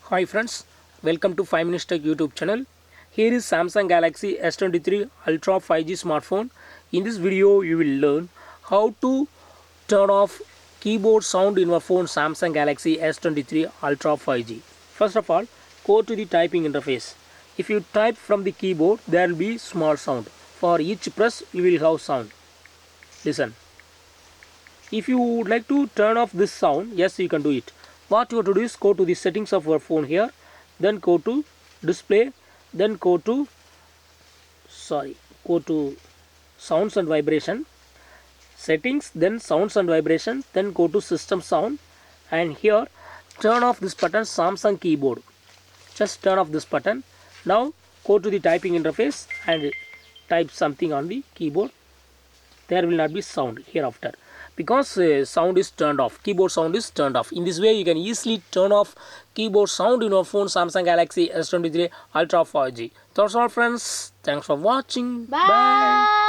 Hi friends, welcome to 5 Minutes Tech YouTube channel. Here is Samsung Galaxy S23 Ultra 5G smartphone. In this video, you will learn how to turn off keyboard sound in your phone Samsung Galaxy S23 Ultra 5G. First of all, go to the typing interface. If you type from the keyboard, there will be small sound. For each press, you will have sound. Listen. If you would like to turn off this sound, yes, you can do it. What you have to do is go to the settings of your phone here, then go to display, then go to sounds and vibration, settings, then sounds and vibration, then go to system sound, and here turn off this button Samsung keyboard. Just turn off this button. Now go to the typing interface and type something on the keyboard. There will not be sound hereafter because sound is turned off, keyboard sound is turned off. In this way you can easily turn off keyboard sound in your phone Samsung Galaxy S23 Ultra 5G. That's all friends, thanks for watching. Bye.